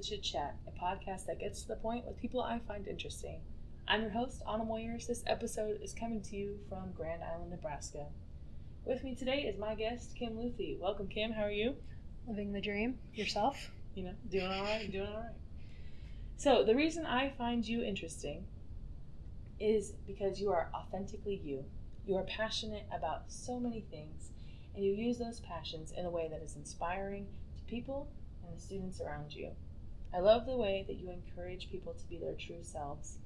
Chit Chat, a podcast that gets to the point with people I find interesting. I'm your host, Anna Moyers. This episode is coming to you from Grand Island, Nebraska. With me today is my guest, Kim Luthy. Welcome, Kim. How are you? Living the dream. Yourself? Doing all right. So, the reason I find you interesting is because you are authentically you. You are passionate about so many things, and you use those passions in a way that is inspiring to people and the students around you. I love the way that you encourage people to be their true selves.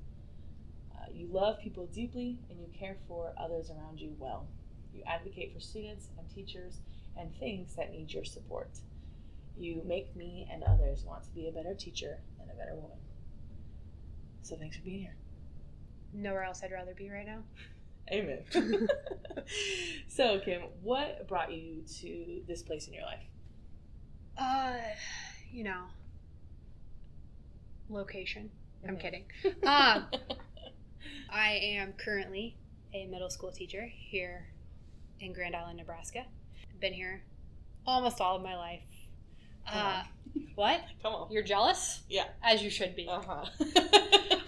You love people deeply, and you care for others around you well. You advocate for students and teachers and things that need your support. You make me and others want to be a better teacher and a better woman. So thanks for being here. Nowhere else I'd rather be right now. Amen. So, Kim, what brought you to this place in your life? Location. I'm kidding. I am currently a middle school teacher here in Grand Island, Nebraska. I've been here almost all of my life. What? Come on. You're jealous? Yeah. As you should be.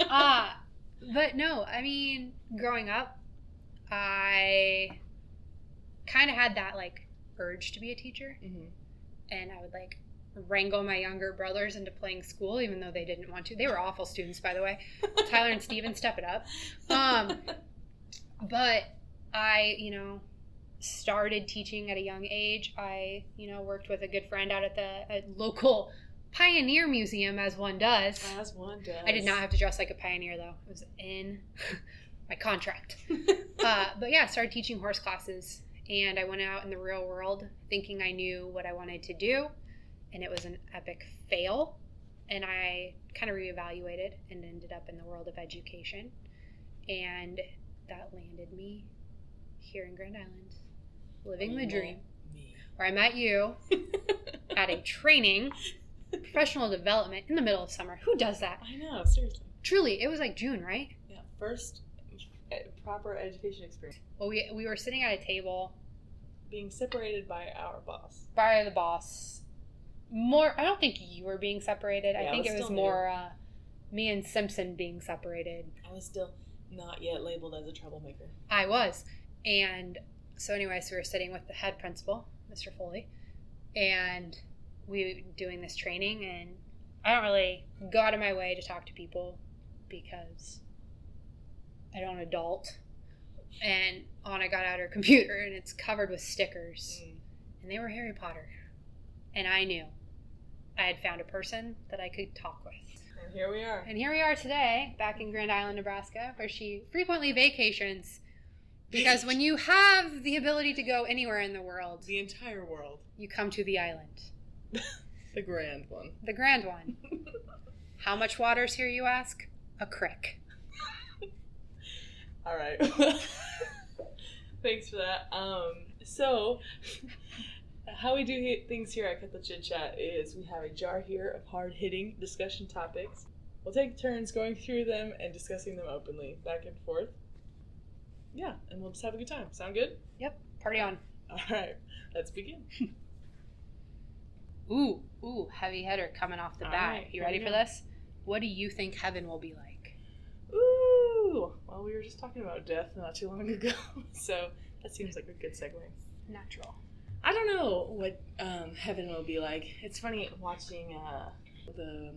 But no, I mean, growing up, I kind of had that, urge to be a teacher. Mm-hmm. And I would, wrangle my younger brothers into playing school, even though they didn't want to. They were awful students, by the way. Tyler and Steven, step it up. But I, started teaching at a young age. I, worked with a good friend out at the local Pioneer Museum, as one does. As one does. I did not have to dress like a pioneer, though. It was in my contract. But yeah, I started teaching horse classes, and I went out in the real world thinking I knew what I wanted to do, and it was an epic fail, and I kind of reevaluated and ended up in the world of education, and that landed me here in Grand Island, living the dream, where I met you at a training, professional development in the middle of summer. Who does that? I know, seriously. Truly, it was June, right? Yeah, first proper education experience. Well, we were sitting at a table, being separated by our boss. By the boss. I don't think you were being separated. Yeah, I think it was more me and Simpson being separated. I was still not yet labeled as a troublemaker. I was. And so anyways, we were sitting with the head principal, Mr. Foley, and we were doing this training, and I don't really go out of my way to talk to people because I don't adult. And Anna got out her computer, and it's covered with stickers, and they were Harry Potter. And I knew I had found a person that I could talk with. And here we are. And here we are today, back in Grand Island, Nebraska, where she frequently vacations. Because when you have the ability to go anywhere in the world, the entire world, you come to the island. The grand one. The grand one. How much water's here, you ask? A crick. All right. Thanks for that. So, how we do things here at Untitled Chit Chat is we have a jar here of hard-hitting discussion topics. We'll take turns going through them and discussing them openly, back and forth. Yeah, and we'll just have a good time. Sound good? Yep. Party on. All right. Let's begin. Ooh, heavy hitter coming off the bat. Right, you ready for this? What do you think heaven will be like? Ooh. Well, we were just talking about death not too long ago, so that seems like a good segue. Natural. I don't know what heaven will be like. It's funny watching the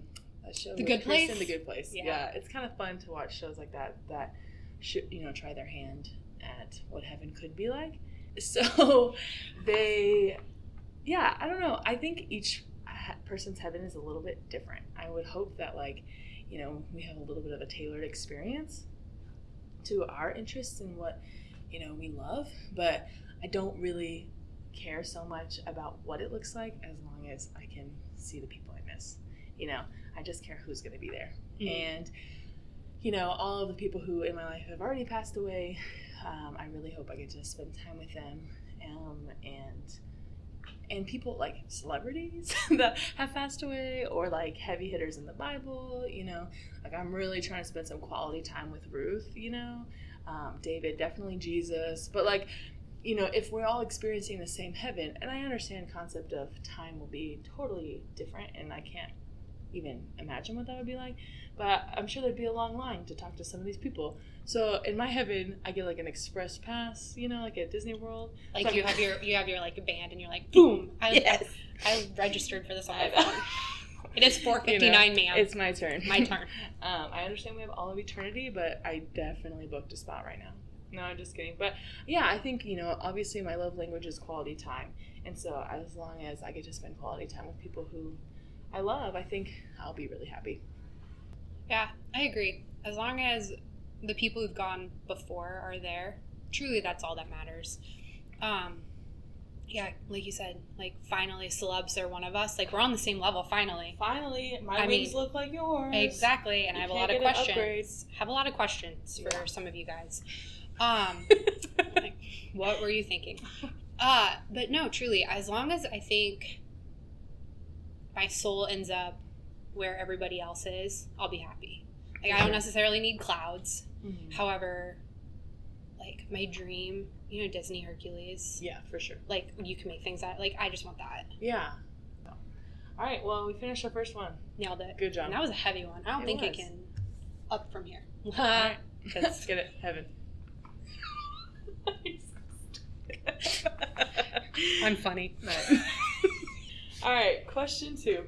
show. The Good Place? The Good Place. Yeah. It's kind of fun to watch shows like that should, try their hand at what heaven could be like. So I don't know. I think each person's heaven is a little bit different. I would hope that we have a little bit of a tailored experience to our interests and what, we love, but I don't really care so much about what it looks like as long as I can see the people I miss. I just care who's going to be there. Mm-hmm. And, all of the people who in my life have already passed away, I really hope I get to spend time with them. And people like celebrities that have passed away, or like heavy hitters in the Bible, I'm really trying to spend some quality time with Ruth, David, definitely Jesus, but if we're all experiencing the same heaven, and I understand concept of time will be totally different, and I can't even imagine what that would be like. But I'm sure there'd be a long line to talk to some of these people. So in my heaven, I get like an express pass, like at Disney World. Like so you have your like band, and you're like, boom! Yes. I registered for this on my phone. It is 4:59, ma'am. It's my turn. My turn. I understand we have all of eternity, but I definitely booked a spot right now. No, I'm just kidding. But yeah, I think, obviously my love language is quality time. And so as long as I get to spend quality time with people who I love, I think I'll be really happy. Yeah, I agree. As long as the people who've gone before are there, truly that's all that matters. Yeah, like you said, like finally celebs are one of us. Like we're on the same level finally. Finally, my wings look like yours. Exactly, and I have a lot of questions. Have a lot of questions for some of you guys. Like, what were you thinking? But no, truly, as long as I think my soul ends up where everybody else is, I'll be happy. Like I don't necessarily need clouds. Mm-hmm. However, like my dream, Disney Hercules. Yeah, for sure. Like you can make things out. Like I just want that. Yeah. All right. Well, we finished our first one. Nailed it. Good job. And that was a heavy one. I don't think it can up from here. All right. Let's get it. Heaven. I'm funny. All right. Question 2.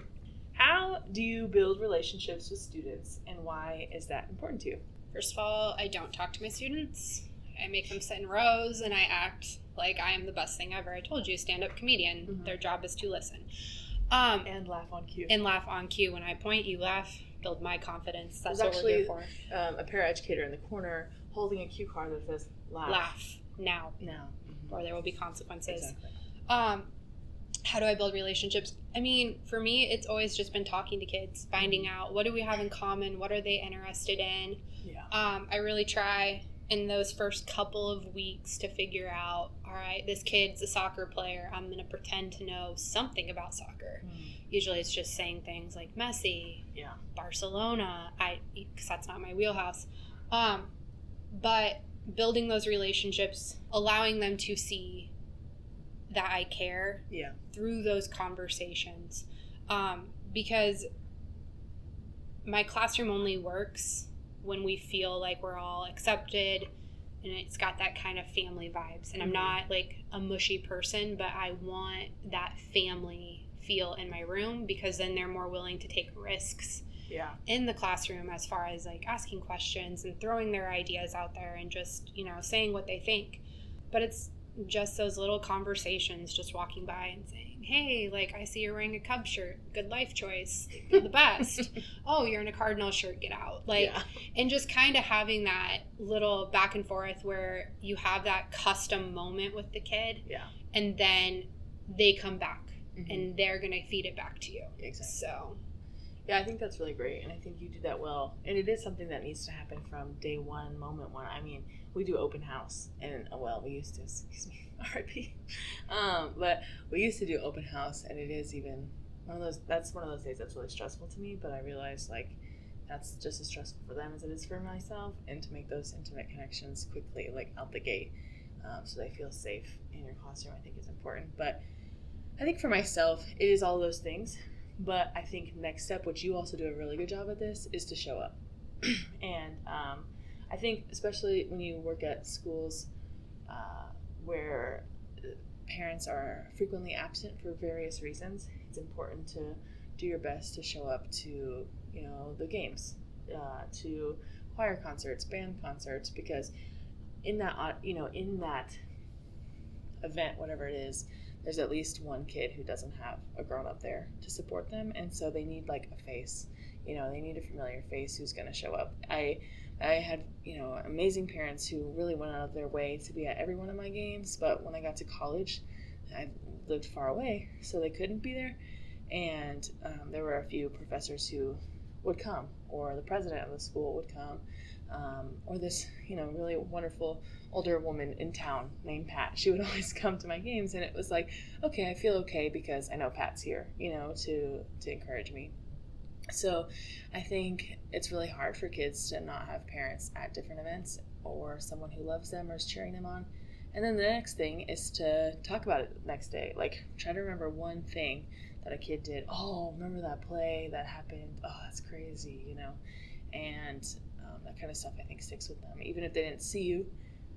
How do you build relationships with students, and why is that important to you? First of all, I don't talk to my students. I make them sit in rows, and I act like I am the best thing ever. I told you, stand-up comedian. Mm-hmm. Their job is to listen. And laugh on cue. And laugh on cue. When I point, you laugh. Build my confidence. That's what we're here for. A paraeducator in the corner holding a cue card that says, laugh. Laugh. Now. Mm-hmm. Or there will be consequences. Exactly. How do I build relationships? I mean, for me, it's always just been talking to kids, finding out what do we have in common, what are they interested in. Yeah. I really try in those first couple of weeks to figure out, all right, this kid's a soccer player. I'm going to pretend to know something about soccer. Usually it's just saying things like Messi, Barcelona, because that's not my wheelhouse. But building those relationships, allowing them to see that I care through those conversations. Because my classroom only works when we feel like we're all accepted and it's got that kind of family vibes. And I'm not like a mushy person, but I want that family feel in my room, because then they're more willing to take risks in the classroom as far as like asking questions and throwing their ideas out there and just, saying what they think. But it's just those little conversations, just walking by and saying, hey, like, I see you're wearing a Cubs shirt. Good life choice. You're the best. Oh, you're in a Cardinal shirt. Get out. And just kind of having that little back and forth where you have that custom moment with the kid. Yeah. And then they come back and they're going to feed it back to you. Exactly. So. Yeah, I think that's really great. And I think you do that well. And it is something that needs to happen from day one, moment one. I mean, we do open house, and we used to, excuse me, RIP. But we used to do open house, and it is even that's one of those days that's really stressful to me, but I realize like that's just as stressful for them as it is for myself, and to make those intimate connections quickly, like out the gate, so they feel safe in your classroom, I think is important. But I think for myself, it is all those things, but I think next step, which you also do a really good job at this, is to show up. And I think especially when you work at schools where parents are frequently absent for various reasons, it's important to do your best to show up to, the games, to choir concerts, band concerts, because in that, in that event, whatever it is, there's at least one kid who doesn't have a grown-up there to support them, and so they need like a face. They need a familiar face who's going to show up. I had, amazing parents who really went out of their way to be at every one of my games, but when I got to college, I lived far away, so they couldn't be there. And there were a few professors who would come, or the president of the school would come, or this, really wonderful older woman in town named Pat. She would always come to my games, and it was like, okay, I feel okay because I know Pat's here, to encourage me. So I think it's really hard for kids to not have parents at different events, or someone who loves them or is cheering them on. And then the next thing is to talk about it the next day. Like, try to remember one thing that a kid did. Oh, remember that play that happened? Oh, that's crazy, you know? And that kind of stuff, I think, sticks with them. Even if they didn't see you,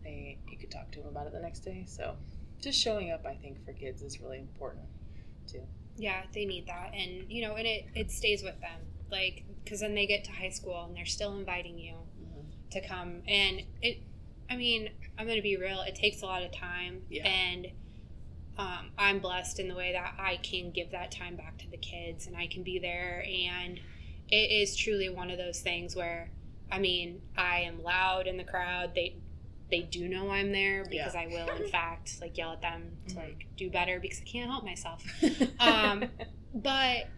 you could talk to them about it the next day. So just showing up, I think, for kids is really important, too. Yeah, they need that. And, you know, and it stays with them. Like, because then they get to high school and they're still inviting you to come. And I'm going to be real, it takes a lot of time. Yeah. And I'm blessed in the way that I can give that time back to the kids and I can be there. And it is truly one of those things where, I am loud in the crowd. They do know I'm there because I will, in fact, like, yell at them to like do better because I can't help myself. But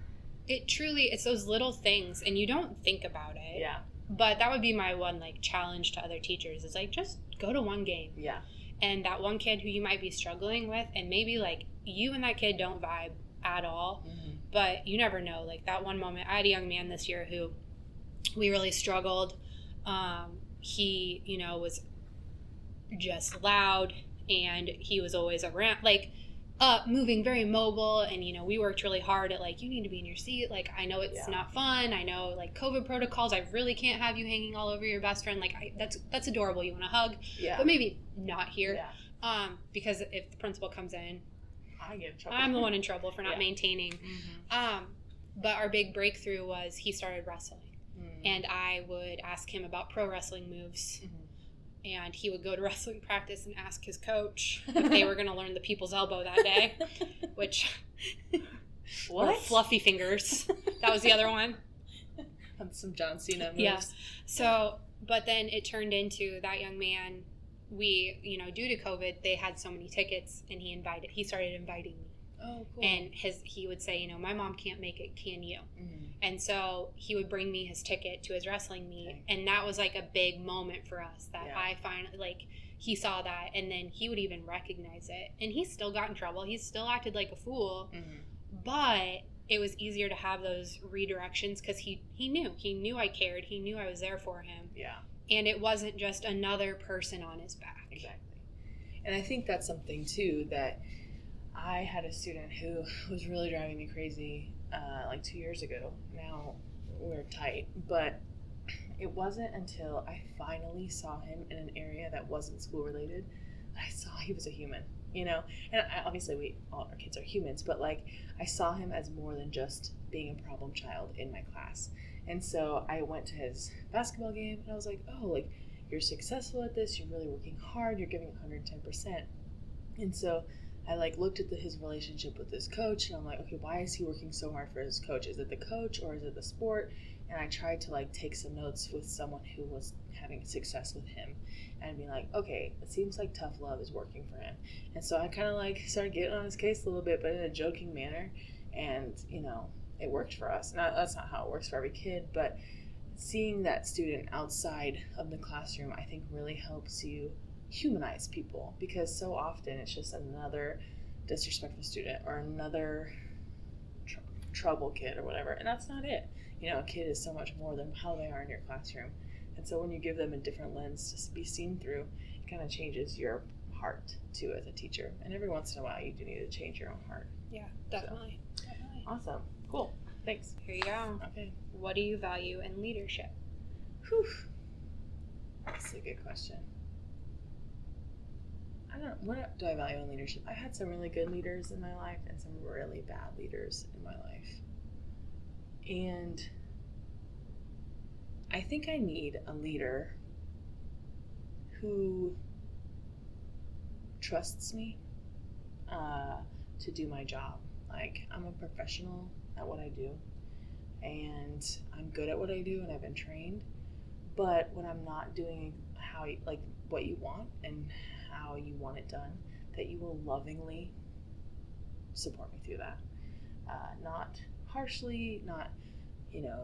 it's those little things and you don't think about it. Yeah. But that would be my one like challenge to other teachers is like, just go to one game. Yeah. And that one kid who you might be struggling with, and maybe like you and that kid don't vibe at all, but you never know. Like that one moment, I had a young man this year who we really struggled. He, you know, was just loud and he was always around, like moving, very mobile. And, you know, we worked really hard at like, you need to be in your seat. Like, I know it's not fun. I know like COVID protocols. I really can't have you hanging all over your best friend. Like that's adorable. You want to hug, but maybe not here. Because if the principal comes in, I get in trouble. I'm the one in trouble for not maintaining. But our big breakthrough was he started wrestling and I would ask him about pro wrestling moves. And he would go to wrestling practice and ask his coach if they were going to learn the people's elbow that day, which were fluffy fingers. That was the other one. Some John Cena moves. Yeah. So, but then it turned into that young man, we, you know, due to COVID, they had so many tickets and he started inviting me. Oh, cool. And he would say, you know, my mom can't make it, can you? And so he would bring me his ticket to his wrestling meet. And that was like a big moment for us that I finally, like, he saw that and then he would even recognize it. And he still got in trouble. He still acted like a fool. But it was easier to have those redirections because he knew I cared. He knew I was there for him. Yeah. And it wasn't just another person on his back. Exactly. And I think that's something, too, that I had a student who was really driving me crazy like 2 years ago. Now we're tight, but it wasn't until I finally saw him in an area that wasn't school related that I saw he was a human, you know? And obviously all our kids are humans, but like I saw him as more than just being a problem child in my class. And so I went to his basketball game and I was like, oh, like you're successful at this, you're really working hard, you're giving 110%. And so I like looked at his relationship with his coach and I'm like, okay, why is he working so hard for his coach? Is it the coach or is it the sport? And I tried to like take some notes with someone who was having success with him and be like, okay, it seems like tough love is working for him. And so I kind of like started getting on his case a little bit, but in a joking manner. And, you know, it worked for us. Now, that's not how it works for every kid, but seeing that student outside of the classroom, I think really helps you humanize people, because so often it's just another disrespectful student or another trouble kid or whatever, and that's not it. You know, a kid is so much more than how they are in your classroom, and so when you give them a different lens to be seen through, it kind of changes your heart too as a teacher. And every once in a while you do need to change your own heart. Yeah, definitely. So. Definitely. Awesome. Cool. Thanks. Here you go. Okay. What do you value in leadership? Whew. That's a good question. What do I value in leadership? I've had some really good leaders in my life and some really bad leaders in my life. And I think I need a leader who trusts me to do my job. Like, I'm a professional at what I do, and I'm good at what I do, and I've been trained. But when I'm not doing what you want and how you want it done, that you will lovingly support me through that. Not harshly, not,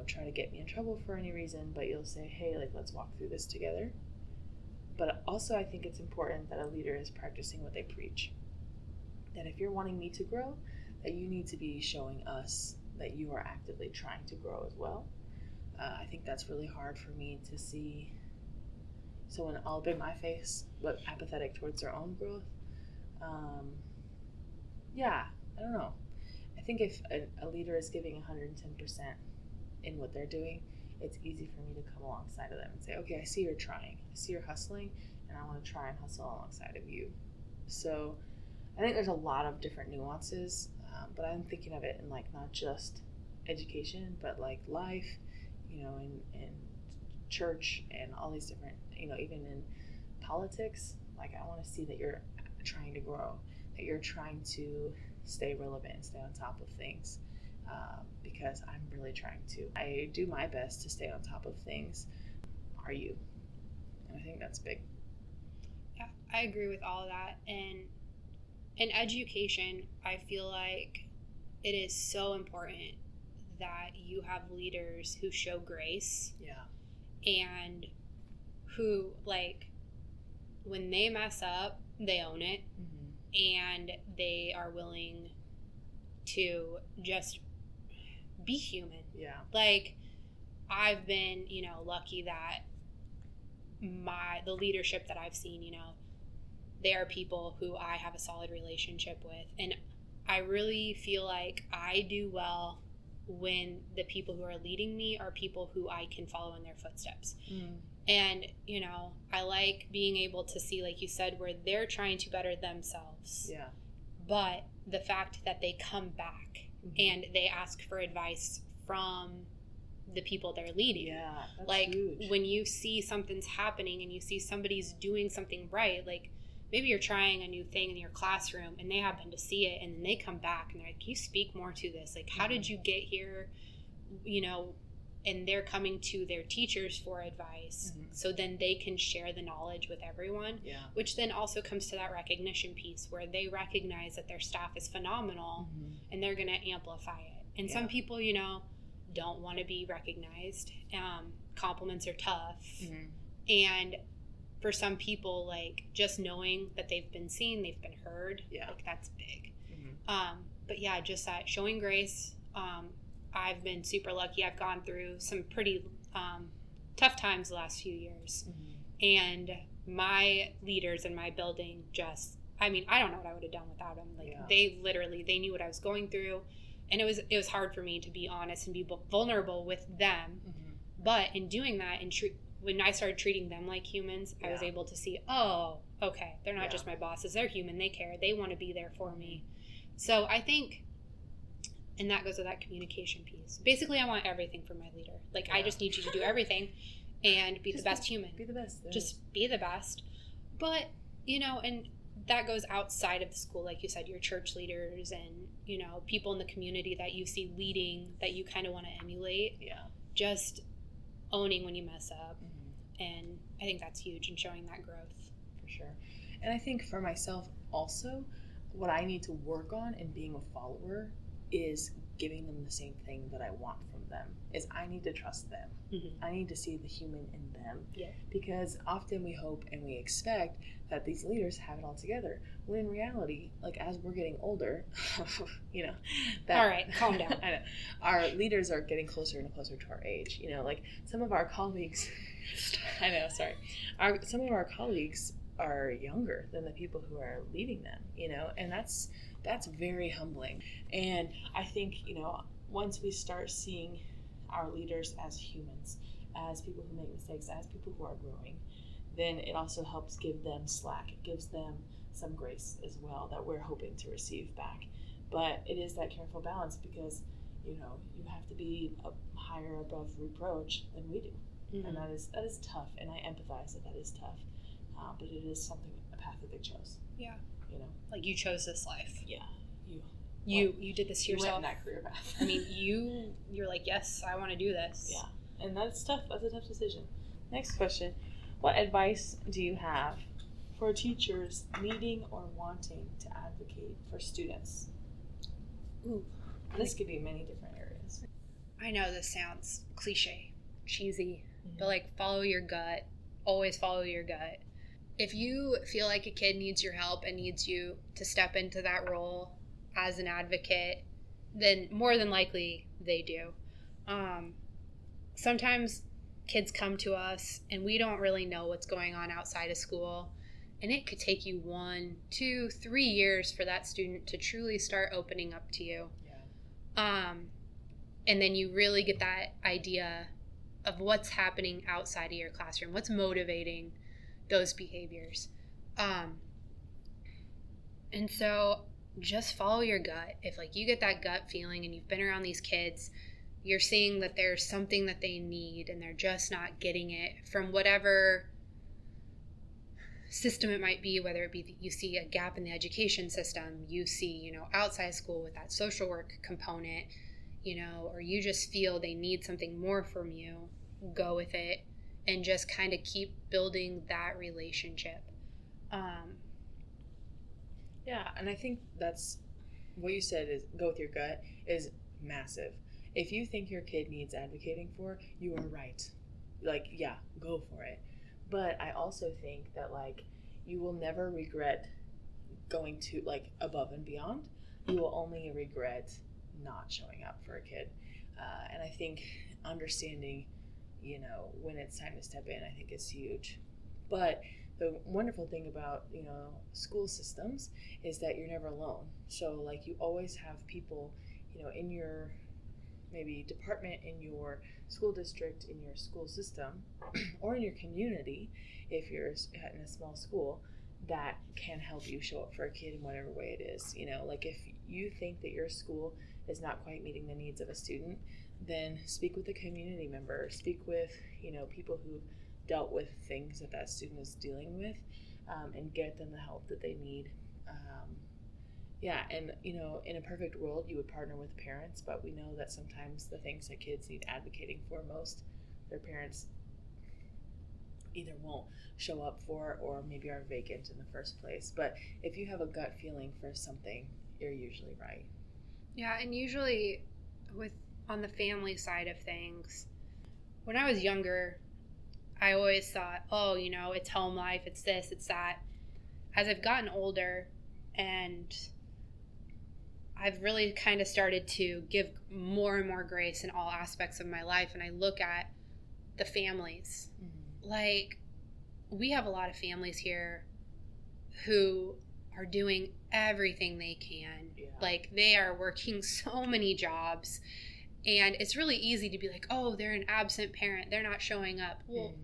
try to get me in trouble for any reason, but you'll say, hey, let's walk through this together. But also I think it's important that a leader is practicing what they preach. That if you're wanting me to grow, that you need to be showing us that you are actively trying to grow as well. I think that's really hard for me to see so when all up in my face, but apathetic towards their own growth. Yeah, I don't know. I think if a leader is giving 110% in what they're doing, it's easy for me to come alongside of them and say, okay, I see you're trying. I see you're hustling, and I want to try and hustle alongside of you. So I think there's a lot of different nuances, but I'm thinking of it in like not just education, but like life, you know, in church and all these different, you know, even in politics. Like I want to see that you're trying to grow, that you're trying to stay relevant and stay on top of things, because I'm really trying to. I do my best to stay on top of things. Are you? And I think that's big. Yeah, I agree with all of that. And in education, I feel like it is so important that you have leaders who show grace. Yeah. And who, like, when they mess up, they own it. And they are willing to just be human. Yeah. Like, I've been, you know, lucky that the leadership that I've seen, you know, they are people who I have a solid relationship with. And I really feel like I do well when the people who are leading me are people who I can follow in their footsteps. And, you know, I like being able to see, like you said, where they're trying to better themselves. Yeah. But the fact that they come back and they ask for advice from the people they're leading. Yeah, that's like huge. When you see something's happening and you see somebody's doing something right, like maybe you're trying a new thing in your classroom and they happen to see it and then they come back and they're like, can you speak more to this? Like, how did you get here? You know, and they're coming to their teachers for advice, so then they can share the knowledge with everyone, which then also comes to that recognition piece where they recognize that their staff is phenomenal and they're going to amplify it. And some people, you know, don't want to be recognized. Compliments are tough. And for some people, like, just knowing that they've been seen, they've been heard, like, that's big. But yeah, just that showing grace. I've been super lucky. I've gone through some pretty tough times the last few years. And my leaders in my building just, I mean, I don't know what I would have done without them. Like, they knew what I was going through. And it was hard for me to be honest and be vulnerable with them. But in doing that, and when I started treating them like humans, I was able to see, oh, okay, they're not just my bosses. They're human. They care. They want to be there for me. So I think, and that goes with that communication piece. Basically, I want everything from my leader. Like, I just need you to do everything and be the best human. Be the best. Just be the best. But, you know, and that goes outside of the school, like you said, your church leaders and, you know, people in the community that you see leading that you kind of want to emulate. Just owning when you mess up. And I think that's huge in showing that growth. For sure. And I think for myself also, what I need to work on in being a follower is giving them the same thing that I want from them. Is I need to trust them. I need to see the human in them. Because often we hope and we expect that these leaders have it all together. When in reality, like, as we're getting older, you know, all right, calm down. I know. Our leaders are getting closer and closer to our age. You know, like some of our colleagues, I know, sorry. Some of our colleagues are younger than the people who are leading them, you know, and that's very humbling. And I think, you know, once we start seeing our leaders as humans, as people who make mistakes, as people who are growing, then it also helps give them slack. It gives them some grace as well that we're hoping to receive back. But it is that careful balance because, you know, you have to be higher above reproach than we do. And that is tough, and I empathize that is tough. But it is something, a path that they chose. You know, like, you chose this life. You did this to yourself. You went in that career path. I mean, you're like, yes, I want to do this. And that's tough. That's a tough decision. Next question: what advice do you have for teachers needing or wanting to advocate for students? Ooh, this could be many different areas. I know this sounds cliche, cheesy, but like, follow your gut. Always follow your gut. If you feel like a kid needs your help and needs you to step into that role as an advocate, then more than likely they do. Sometimes kids come to us and we don't really know what's going on outside of school. And it could take you 1, 2, 3 years for that student to truly start opening up to you. Yeah. And then you really get that idea of what's happening outside of your classroom, what's motivating those behaviors. And so just follow your gut. If like you get that gut feeling and you've been around these kids, you're seeing that there's something that they need and they're just not getting it from whatever system it might be, whether it be that you see a gap in the education system, you see, outside school with that social work component, or you just feel they need something more from you, go with it and just kind of keep building that relationship. Yeah, and I think that's what you said is go with your gut is massive. If you think your kid needs advocating for, you are right. Like, yeah, go for it. But I also think that, like, you will never regret going to, like, above and beyond. You will only regret not showing up for a kid. And I think understanding, when it's time to step in, I think is huge. But the wonderful thing about, school systems is that you're never alone. So, like, you always have people, in your maybe department, in your school district, in your school system, or in your community, if you're in a small school, that can help you show up for a kid in whatever way it is. Like if you think that your school is not quite meeting the needs of a student, then speak with a community member, speak with, people who dealt with things that student is dealing with, and get them the help that they need. And in a perfect world, you would partner with parents, but we know that sometimes the things that kids need advocating for most, their parents either won't show up for or maybe are vacant in the first place. But if you have a gut feeling for something, you're usually right. Yeah, and usually on the family side of things, when I was younger, I always thought, it's home life, it's this, it's that. As I've gotten older and I've really kind of started to give more and more grace in all aspects of my life, and I look at the families. Mm-hmm. Like, we have a lot of families here who are doing everything they can. Yeah. Like, they are working so many jobs, and it's really easy to be like, oh, they're an absent parent, they're not showing up. Well,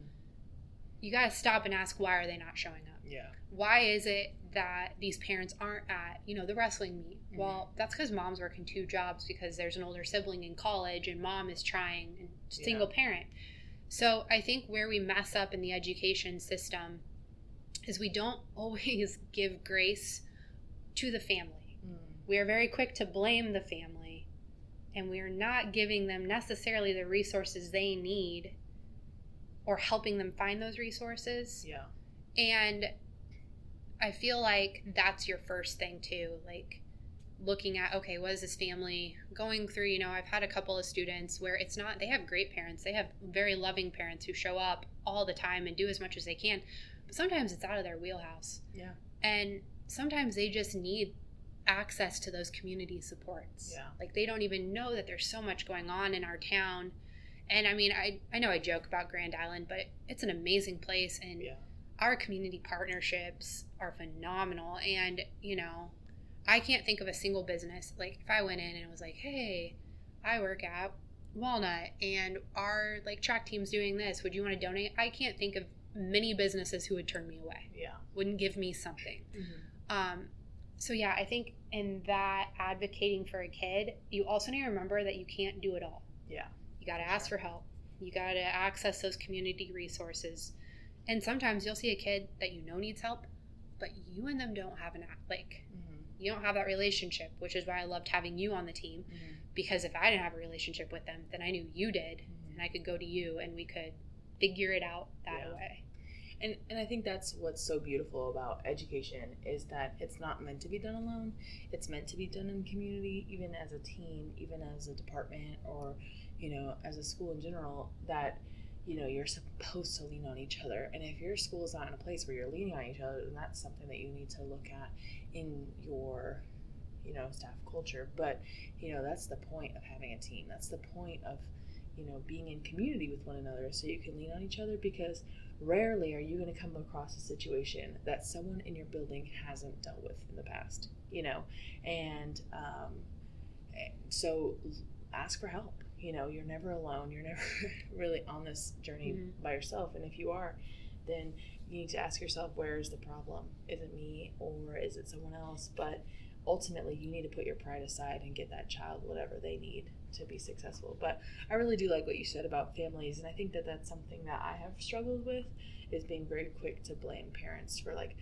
you got to stop and ask, why are they not showing up? Yeah. Why is it that these parents aren't at, the wrestling meet? Mm-hmm. Well, that's because mom's working 2 jobs because there's an older sibling in college and mom is trying, and single parent. So I think where we mess up in the education system is we don't always give grace to the family. We are very quick to blame the family, and we are not giving them necessarily the resources they need or helping them find those resources. Yeah. And I feel like that's your first thing too, like looking at, okay, what is this family going through? I've had a couple of students where it's not, they have great parents. They have very loving parents who show up all the time and do as much as they can. But sometimes it's out of their wheelhouse. Yeah. And sometimes they just need access to those community supports. Yeah. Like they don't even know that there's so much going on in our town. And I mean, I know I joke about Grand Island, but it's an amazing place. And our community partnerships are phenomenal. And, I can't think of a single business. Like if I went in and it was like, hey, I work at Walnut and our track team's doing this. Would you want to donate? I can't think of many businesses who would turn me away. Yeah. Wouldn't give me something. Mm-hmm. So yeah, I think in that advocating for a kid, you also need to remember that you can't do it all. Yeah. You got to ask for help. You got to access those community resources. And sometimes you'll see a kid that needs help, but you and them don't have you don't have that relationship, which is why I loved having you on the team. Mm-hmm. Because if I didn't have a relationship with them, then I knew you did, and I could go to you and we could figure it out that way. And I think that's what's so beautiful about education is that it's not meant to be done alone. It's meant to be done in community, even as a team, even as a department, or as a school in general, that you're supposed to lean on each other. And if your school is not in a place where you're leaning on each other, then that's something that you need to look at in your staff culture. But that's the point of having a team. That's the point of being in community with one another so you can lean on each other, because rarely are you going to come across a situation that someone in your building hasn't dealt with in the past, and so ask for help. You're never alone. You're never really on this journey by yourself. And if you are, then you need to ask yourself, where is the problem? Is it me or is it someone else? But ultimately, you need to put your pride aside and get that child whatever they need to be successful. But I really do like what you said about families, and I think that that's something that I have struggled with, is being very quick to blame parents for, like,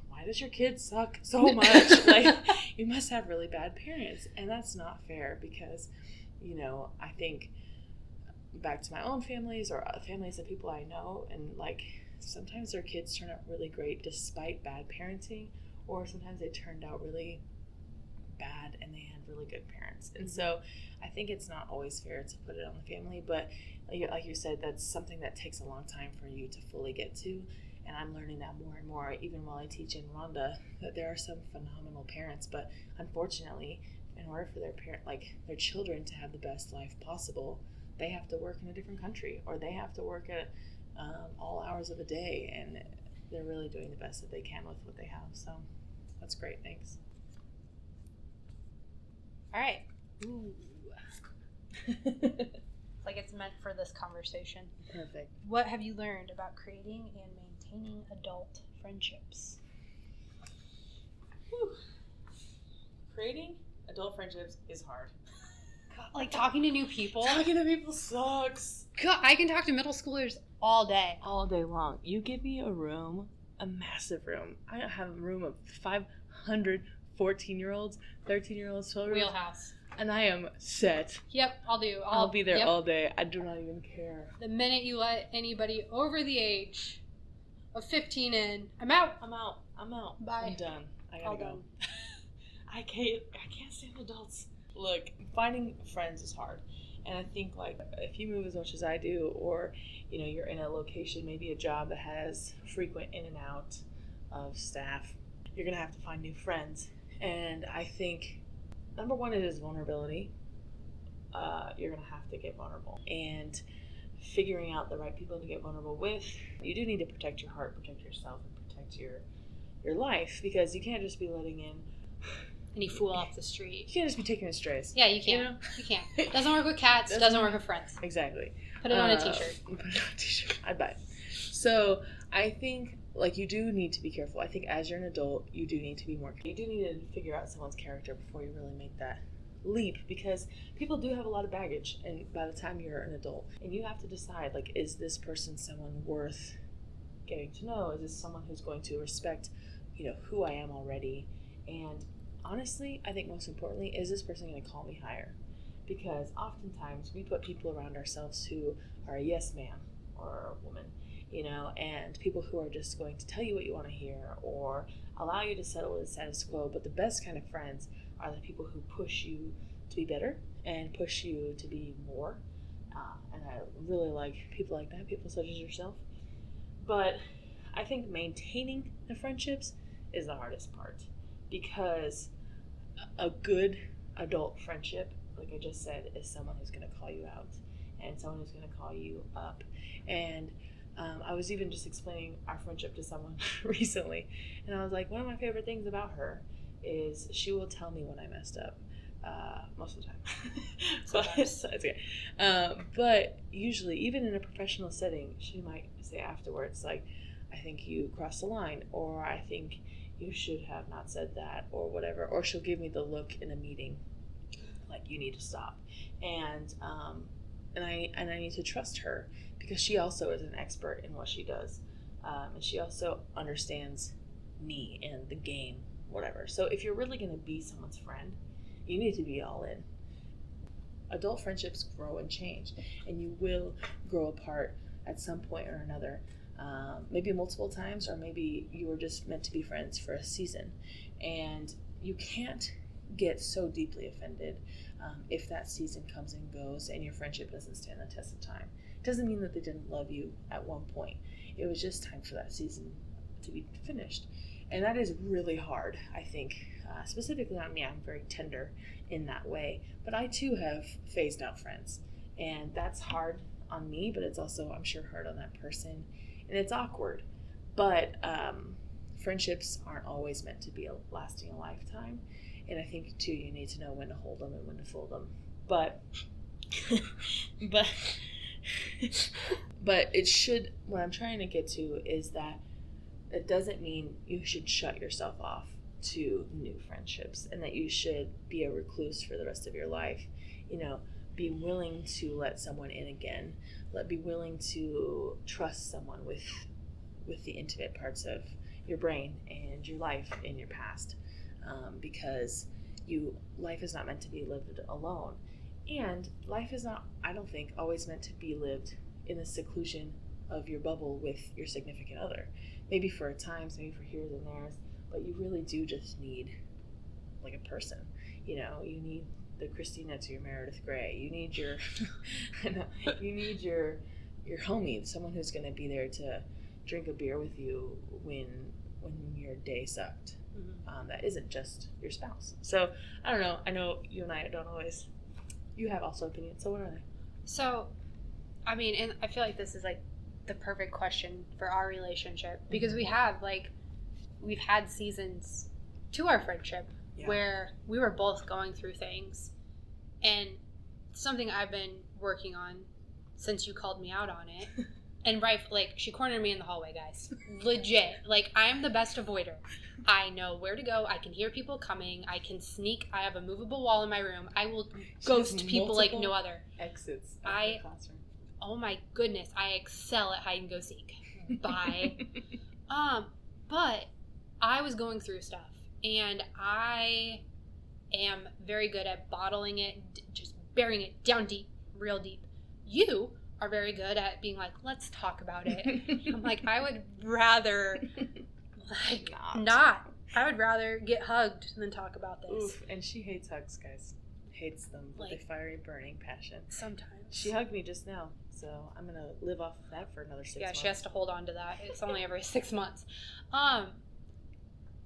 why does your kid suck so much? Like, you must have really bad parents. And that's not fair, because I think back to my own families or families of people I know, and like sometimes their kids turn out really great despite bad parenting, or sometimes they turned out really bad and they had really good parents. And so I think it's not always fair to put it on the family, but like you said, that's something that takes a long time for you to fully get to. And I'm learning that more and more, even while I teach in Rwanda, that there are some phenomenal parents, but unfortunately, in order for their children to have the best life possible, they have to work in a different country, or they have to work at all hours of the day, and they're really doing the best that they can with what they have. So that's great. Thanks. All right. Ooh. Like it's meant for this conversation. Perfect. What have you learned about creating and maintaining adult friendships? Whew. Creating adult friendships is hard. God, like talking to new people. Talking to people sucks. God, I can talk to middle schoolers all day. All day long. You give me a room, a massive room. I have a room of 500 14-year-olds, 13-year-olds, 12-year-olds. Wheelhouse. And I am set. Yep, I'll be there all day. I do not even care. The minute you let anybody over the age of 15 in, I'm out. Bye. I'm done. I gotta go. I can't stand adults. Look, finding friends is hard. And I think, like, if you move as much as I do, or, you're in a location, maybe a job that has frequent in and out of staff, you're going to have to find new friends. And I think, number one, it is vulnerability. You're going to have to get vulnerable. And figuring out the right people to get vulnerable with, you do need to protect your heart, protect yourself, and protect your life, because you can't just be letting in any fool off the street. You can't just be taking in strays. Yeah, you can't. You can't. Doesn't work with cats. Doesn't work with friends. Exactly. Put it on a t-shirt. Put it on a t-shirt. I'd buy it. So I think, like, you do need to be careful. I think as you're an adult, you do need to be more careful. You do need to figure out someone's character before you really make that leap, because people do have a lot of baggage, and by the time you're an adult, and you have to decide, like, is this person someone worth getting to know? Is this someone who's going to respect, who I am already? And honestly, I think most importantly, is this person going to call me higher? Because oftentimes we put people around ourselves who are a yes man or a woman, and people who are just going to tell you what you want to hear or allow you to settle with the status quo. But the best kind of friends are the people who push you to be better and push you to be more. And I really like people like that, people such as yourself. But I think maintaining the friendships is the hardest part, because a good adult friendship, like I just said, is someone who's going to call you out and someone who's going to call you up. And I was even just explaining our friendship to someone recently, and I was like, one of my favorite things about her is she will tell me when I messed up, most of the time. But usually, even in a professional setting, she might say afterwards, like, I think you crossed the line, or I think you should have not said that, or whatever. Or she'll give me the look in a meeting, like, you need to stop. And I need to trust her, because she also is an expert in what she does. And she also understands me and the game, whatever. So if you're really going to be someone's friend, you need to be all in. Adult friendships grow and change, and you will grow apart at some point or another. Maybe multiple times, or maybe you were just meant to be friends for a season. And you can't get so deeply offended if that season comes and goes and your friendship doesn't stand the test of time. It doesn't mean that they didn't love you at one point. It was just time for that season to be finished. And that is really hard, I think. Specifically on me, I'm very tender in that way. But I too have phased out friends. And that's hard on me, but it's also, I'm sure, hard on that person. And it's awkward. But friendships aren't always meant to be lasting a lifetime. And I think, too, you need to know when to hold them and when to fold them. But it should, what I'm trying to get to is that it doesn't mean you should shut yourself off to new friendships and that you should be a recluse for the rest of your life. Be willing to let someone in again. Be willing to trust someone with the intimate parts of your brain and your life and your past, because life is not meant to be lived alone, and life is not, I don't think, always meant to be lived in the seclusion of your bubble with your significant other. Maybe for times, maybe for here's and there's, but you really do just need like a person. You need the Christina to your Meredith Grey. You need your your homie, someone who's going to be there to drink a beer with you when your day sucked. That isn't just your spouse. So I don't know. I know you and I don't always. You have also opinions. So what are they? So, I mean, and I feel like this is like the perfect question for our relationship, because we've had seasons to our friendship where we were both going through things, and something I've been working on since you called me out on it. And she cornered me in the hallway, guys. Legit. I'm the best avoider. I know where to go. I can hear people coming. I can sneak. I have a movable wall in my room. I will ghost people like no other. Exits of the classroom. Oh my goodness. I excel at hide and go seek. Bye. But I was going through stuff, and I am very good at bottling it, just burying it down deep, real deep. You are very good at being like, let's talk about it. I'm like, I would rather not. I would rather get hugged than talk about this. Oof, and she hates hugs, guys. Hates them with a fiery, burning passion. Sometimes. She hugged me just now, so I'm going to live off of that for another 6 months. Yeah, she has to hold on to that. It's only every 6 months.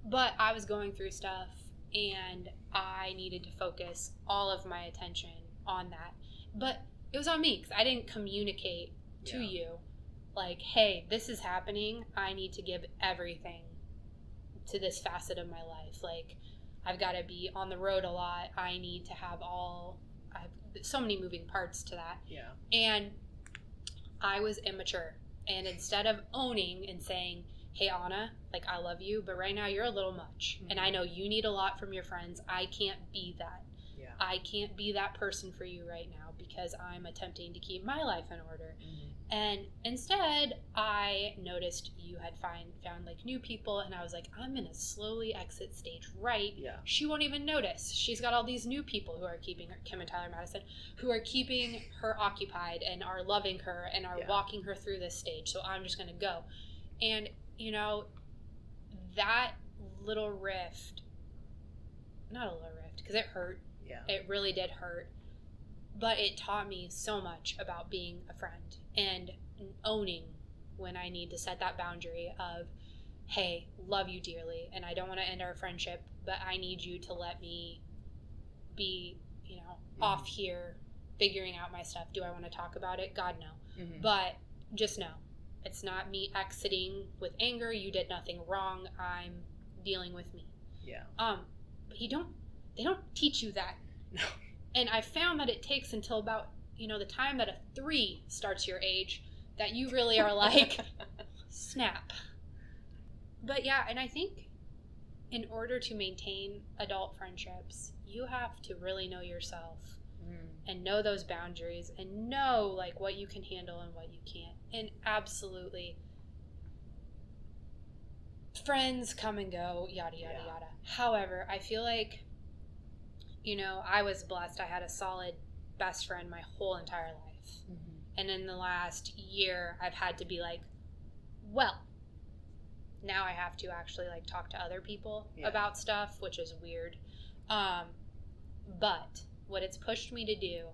But I was going through stuff, and I needed to focus all of my attention on that. But it was on me, because I didn't communicate to you, like, hey, this is happening. I need to give everything to this facet of my life. I've got to be on the road a lot. I need to have I have so many moving parts to that. Yeah. And I was immature. And instead of owning and saying, hey, Anna, I love you, but right now you're a little much. Mm-hmm. And I know you need a lot from your friends. I can't be that. Yeah. I can't be that person for you right now because I'm attempting to keep my life in order. Mm-hmm. And instead, I noticed you had found new people, and I was like, I'm going to slowly exit stage right. Yeah. She won't even notice. She's got all these new people who are keeping her, Kim and Tyler Madison, who are keeping her occupied and are loving her and are walking her through this stage. So I'm just going to go. And, that little rift, not a little rift, because it hurt. Yeah. It really did hurt. But it taught me so much about being a friend and owning when I need to set that boundary of, hey, love you dearly, and I don't want to end our friendship, but I need you to let me be, off here figuring out my stuff. Do I want to talk about it? God, no. Mm-hmm. But just know, it's not me exiting with anger. You did nothing wrong. I'm dealing with me. Yeah. But they don't teach you that. No. And I found that it takes until about, the time that a 3 starts your age that you really are like, snap. But yeah, and I think in order to maintain adult friendships, you have to really know yourself and know those boundaries and know what you can handle and what you can't. And absolutely, friends come and go, yada, yada, yada. However, I feel like, I was blessed. I had a solid best friend my whole entire life. Mm-hmm. And in the last year, I've had to be well, now I have to actually talk to other people about stuff, which is weird. But what it's pushed me to do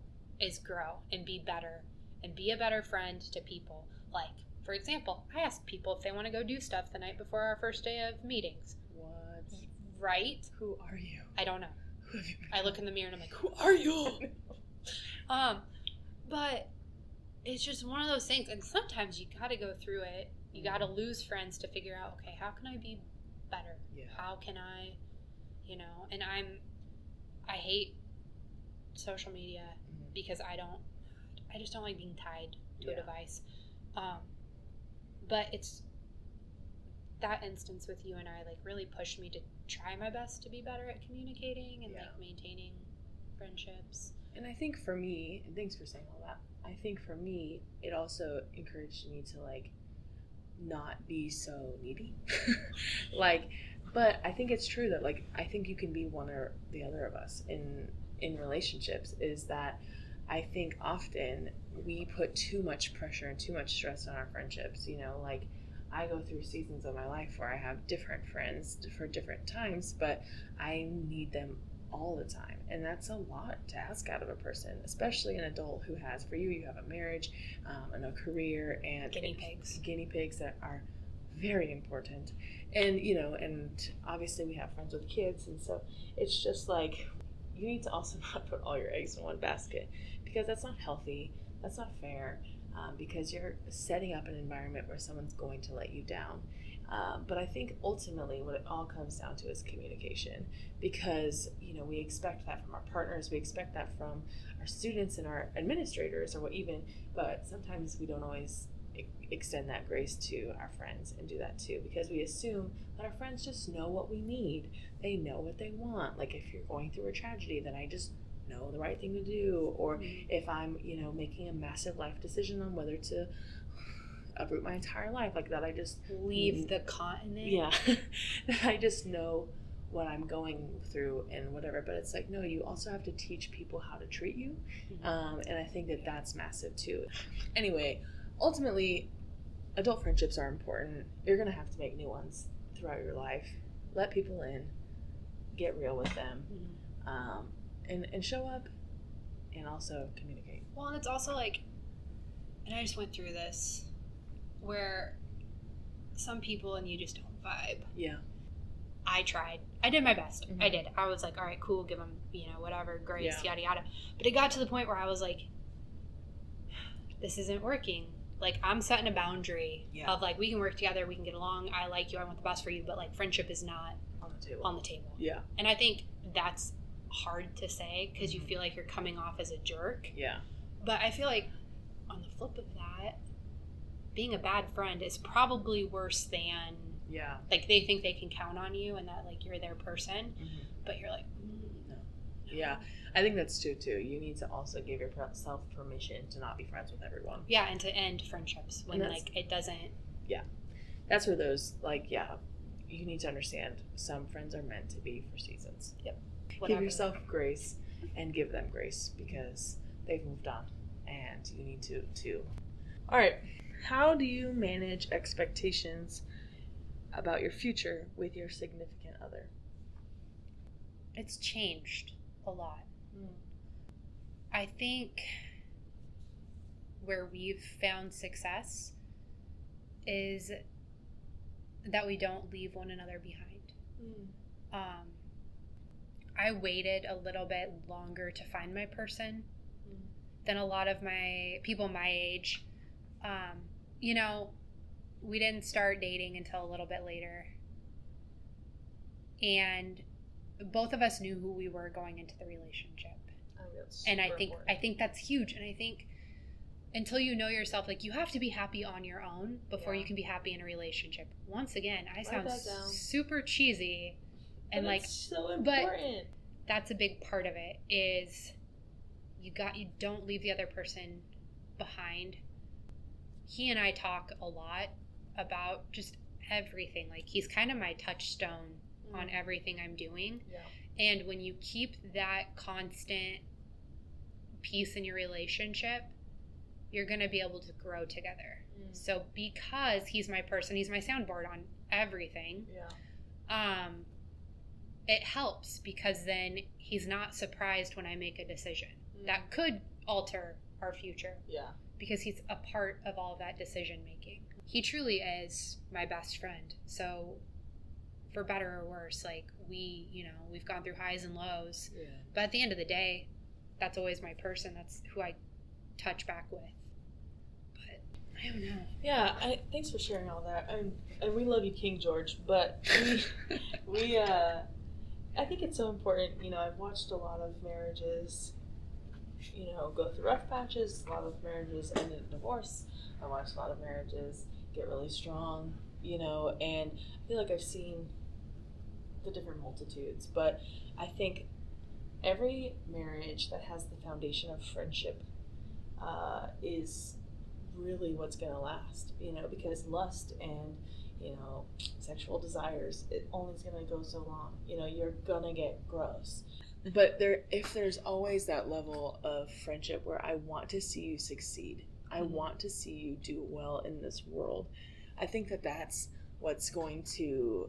is grow and be better and be a better friend to people. For example, I asked people if they want to go do stuff the night before our first day of meetings. What? Right? Who are you? I don't know. I look in the mirror and I'm like, who are you? But it's just one of those things. And sometimes you got to go through it. You got to lose friends to figure out, okay, how can I be better? Yeah. How can I, and I hate social media because I just don't like being tied to a device. But it's that instance with you and I, like, really pushed me to try my best to be better at communicating and like maintaining friendships. And I think for me, and thanks for saying all that, I think for me, it also encouraged me to, like, not be so needy. But I think it's true that, like, I think you can be one or the other of us in relationships, is that I think often we put too much pressure and too much stress on our friendships. Like, I go through seasons of my life where I have different friends for different times, but I need them all the time. And that's a lot to ask out of a person, especially an adult who has, for you have a marriage and a career and guinea pigs that are very important. And, and obviously we have friends with kids. And so it's just like, you need to also not put all your eggs in one basket, because that's not healthy. That's not fair. Because you're setting up an environment where someone's going to let you down. But I think ultimately what it all comes down to is communication, because we expect that from our partners, we expect that from our students and our administrators, but sometimes we don't always extend that grace to our friends and do that too, because we assume that our friends just know what we need. They know what they want. Like, if you're going through a tragedy, then I just know the right thing to do. Or if I'm making a massive life decision on whether to uproot my entire life, like that, I just leave the continent. That I just know what I'm going through and whatever. But it's like, no, you also have to teach people how to treat you. And I think that that's massive too. Anyway, ultimately, adult friendships are important. You're gonna have to make new ones throughout your life. Let people in, get real with them, and show up, and also communicate. Well, and it's also like, and I just went through this, where some people and you just don't vibe. Yeah. I tried. I did my best. I did. I was like, all right, cool, give them, whatever, grace, yada, yada. But it got to the point where I was like, this isn't working. Like, I'm setting a boundary of, like, we can work together, we can get along, I like you, I want the best for you, but, like, friendship is not on the table. Yeah. And I think that's hard to say, because you feel like you're coming off as a jerk. Yeah. But I feel like, on the flip of that, being a bad friend is probably worse than, like, they think they can count on you and that, like, you're their person, but you're like, no. Yeah, I think that's true too. You need to also give yourself permission to not be friends with everyone. Yeah, and to end friendships when, like, it doesn't. Yeah, that's where those, like, you need to understand some friends are meant to be for seasons. Yep. Give yourself grace and give them grace, because they've moved on and you need to too. All right. How do you manage expectations about your future with your significant other? It's changed a lot. I think where we've found success is that we don't leave one another behind. I waited a little bit longer to find my person than a lot of my people my age. We didn't start dating until a little bit later. And both of us knew who we were going into the relationship. And I think that's huge. And I think until you know yourself, like, you have to be happy on your own before you can be happy in a relationship. Once again, I sound super cheesy, and like, so important. But that's a big part of it, is you don't leave the other person behind. He and I talk a lot about just everything. Like, he's kind of my touchstone on everything I'm doing. Yeah. And when you keep that constant peace in your relationship, you're going to be able to grow together. So because he's my person, he's my soundboard on everything. Yeah. It helps, because then he's not surprised when I make a decision that could alter our future. Yeah. Because he's a part of all of that decision making. He truly is my best friend. So for better or worse, like, we've gone through highs and lows. Yeah. But at the end of the day, that's always my person. That's who I touch back with. But I don't know. Yeah, thanks for sharing all that. And we love you, King George, but I think it's so important. I've watched a lot of marriages, go through rough patches. A lot of marriages end in divorce. I watched a lot of marriages get really strong, and I feel like I've seen the different multitudes. But I think every marriage that has the foundation of friendship is really what's going to last, because lust and, sexual desires, it only is going to go so long. You're going to get gross. But if there's always that level of friendship where I want to see you succeed, I want to see you do well in this world, I think that that's what's going to,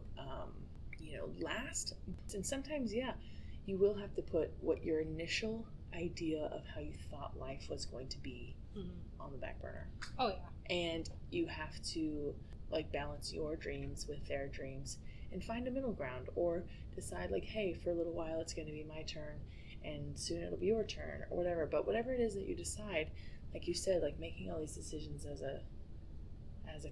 last. And sometimes, you will have to put what your initial idea of how you thought life was going to be on the back burner. Oh, yeah. And you have to balance your dreams with their dreams and find a middle ground, or decide hey, for a little while it's going to be my turn and soon it'll be your turn, or whatever. But whatever it is that you decide, like you said, making all these decisions as a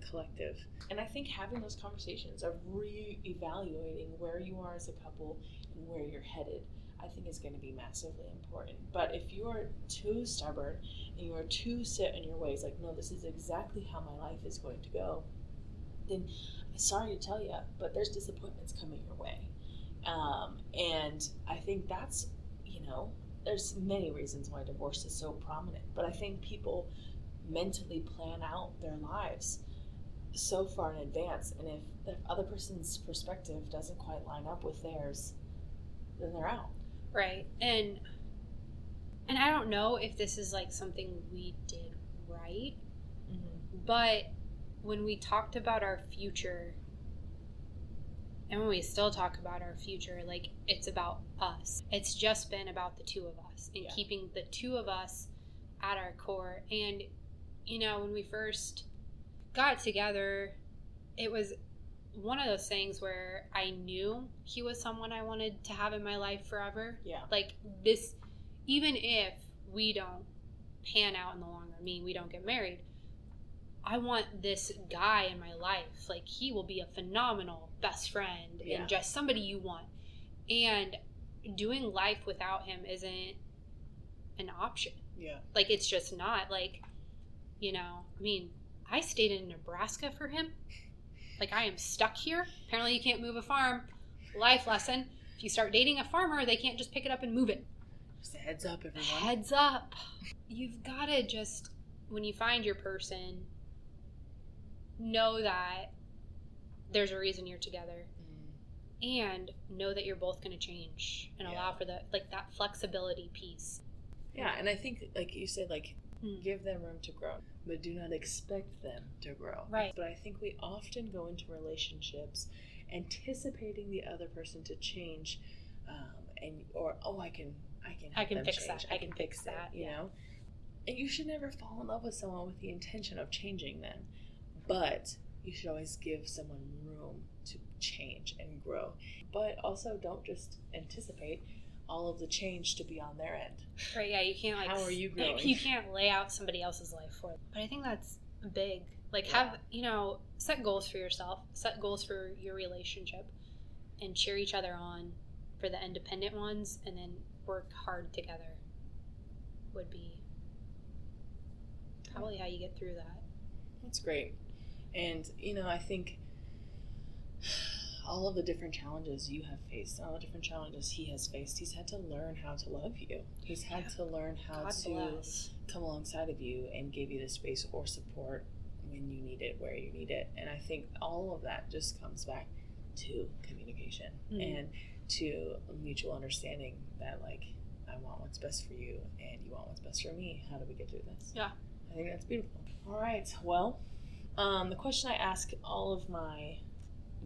collective. And I think having those conversations of re-evaluating where you are as a couple and where you're headed, I think is going to be massively important. But if you are too stubborn and you are too set in your ways, no, this is exactly how my life is going to go, then I'm sorry to tell you, but there's disappointments coming your way. And I think that's, there's many reasons why divorce is so prominent, but I think people mentally plan out their lives so far in advance, and if the other person's perspective doesn't quite line up with theirs, then they're out. Right. And I don't know if this is something we did right, but when we talked about our future, and when we still talk about our future, it's about us. It's just been about the two of us and keeping the two of us at our core. And, when we first got together, it was one of those things where I knew he was someone I wanted to have in my life forever. Yeah. This, even if we don't pan out in the long run, we don't get married, I want this guy in my life. He will be a phenomenal best friend and just somebody you want. And doing life without him isn't an option. Yeah. It's just not. I stayed in Nebraska for him. I am stuck here. Apparently you can't move a farm. Life lesson. If you start dating a farmer, they can't just pick it up and move it. Just a heads up, everyone. Heads up. You've got to just, when you find your person, know that there's a reason you're together, and know that you're both going to change, and allow for that flexibility piece. Yeah, and I think, like you said, give them room to grow, but do not expect them to grow. Right. But I think we often go into relationships anticipating the other person to change, I can fix change. that. I can fix that. You know, and you should never fall in love with someone with the intention of changing them, but you should always give someone room to change and grow. But also, don't just anticipate all of the change to be on their end. Right, yeah, you can't how are you growing? You can't lay out somebody else's life for them. But I think that's big. Have, set goals for yourself, set goals for your relationship, and cheer each other on for the independent ones, and then work hard together would be probably how you get through that. That's great. And, I think all of the different challenges you have faced, all the different challenges he has faced, he's had to learn how to love you. He's had to learn how to come alongside of you and give you the space or support when you need it, where you need it. And I think all of that just comes back to communication and to mutual understanding that, I want what's best for you and you want what's best for me. How do we get through this? Yeah. I think that's beautiful. All right. Well, the question I ask all of my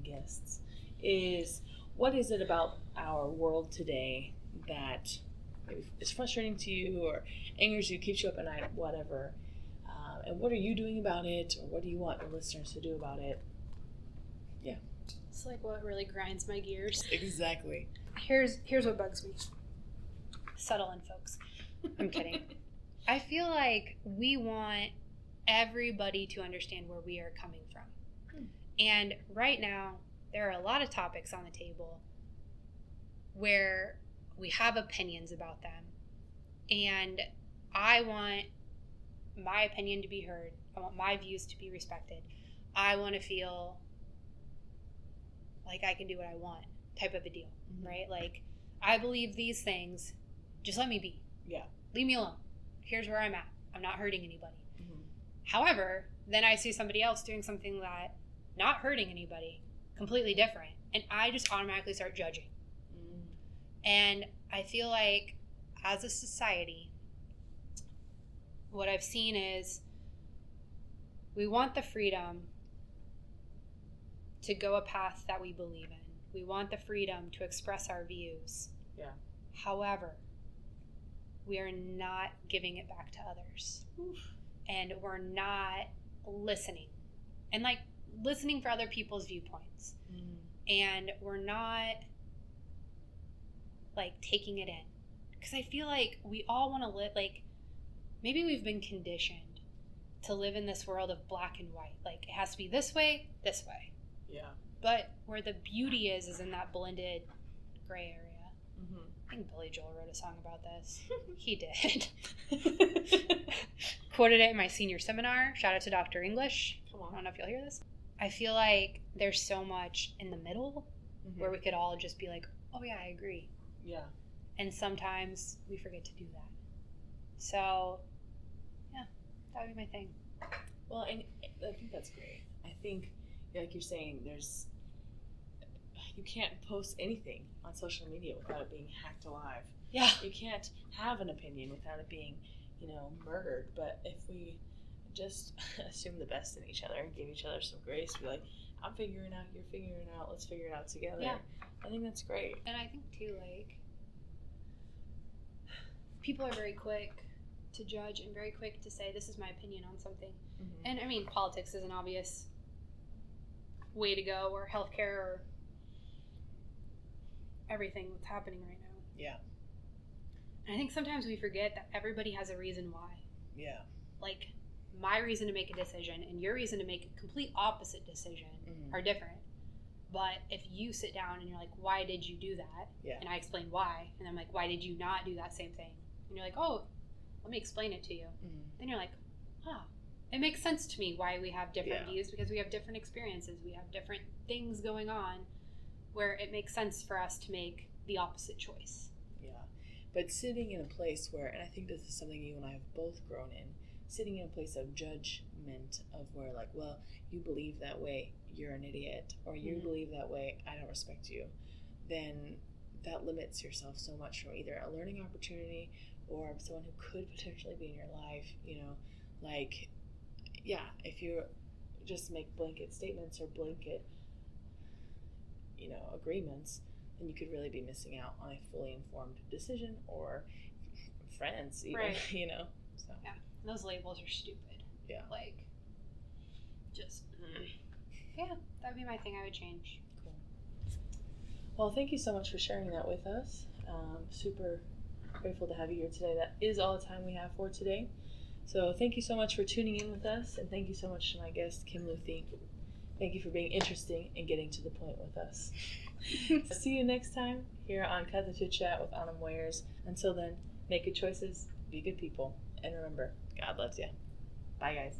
guests is, what is it about our world today that maybe is frustrating to you or angers you, keeps you up at night, whatever, and what are you doing about it, or what do you want the listeners to do about it? Yeah. It's what really grinds my gears. Exactly. Here's what bugs me. Settle in, folks. I'm kidding. I feel like we want everybody to understand where we are coming from. And right now, there are a lot of topics on the table where we have opinions about them. And I want my opinion to be heard. I want my views to be respected. I want to feel like I can do what I want, type of a deal, right? Like, I believe these things, just let me be. Yeah. Leave me alone. Here's where I'm at. I'm not hurting anybody. However, then I see somebody else doing something that not hurting anybody, completely different, and I just automatically start judging. And I feel like as a society, what I've seen is we want the freedom to go a path that we believe in. We want the freedom to express our views. Yeah. However, we are not giving it back to others. Oof. And we're not listening. And like listening for other people's viewpoints. And we're not like taking it in. Because I feel like we all want to live, like maybe we've been conditioned to live in this world of black and white. Like it has to be this way, this way. Yeah. But where the beauty is in that blended gray area. I think Billy Joel wrote a song about this. He did. Quoted it in my senior seminar. Shout out to Dr. English. Come on. I don't know if you'll hear this. I feel like there's so much in the middle where we could all just be like, oh yeah, I agree. Yeah. And sometimes we forget to do that. So, yeah, that would be my thing. Well, and I think that's great. I think, like you're saying, you can't post anything on social media without it being hacked alive. Yeah. You can't have an opinion without it being, murdered. But if we just assume the best in each other and give each other some grace, be like, I'm figuring out, you're figuring out, let's figure it out together. Yeah. I think that's great. And I think, too, like, people are very quick to judge and very quick to say, this is my opinion on something. And, I mean, politics is an obvious way to go, or healthcare, or everything that's happening right now. Yeah. And I think sometimes we forget that everybody has a reason why. Yeah. Like, my reason to make a decision and your reason to make a complete opposite decision are different. But if you sit down and you're like, why did you do that? Yeah. And I explain why. And I'm like, why did you not do that same thing? And you're like, oh, let me explain it to you. Then you're like, it makes sense to me why we have different views, because we have different experiences. We have different things going on where it makes sense for us to make the opposite choice. Yeah. But sitting in a place where, and I think this is something you and I have both grown in, sitting in a place of judgment of where, like, well, you believe that way, you're an idiot, or you believe that way, I don't respect you, then that limits yourself so much from either a learning opportunity or someone who could potentially be in your life, like, yeah, if you just make blanket statements or blanket, agreements, then you could really be missing out on a fully informed decision or friends, even, Right. So. Yeah, those labels are stupid. Yeah. Like, just, yeah, that would be my thing I would change. Cool. Well, thank you so much for sharing that with us. Super grateful to have you here today. That is all the time we have for today. So thank you so much for tuning in with us, and thank you so much to my guest, Kim Luthy. Thank you for being interesting and getting to the point with us. See you next time here on Untitled Chat with Anna Moyers. Until then, make good choices, be good people, and remember, God loves you. Bye, guys.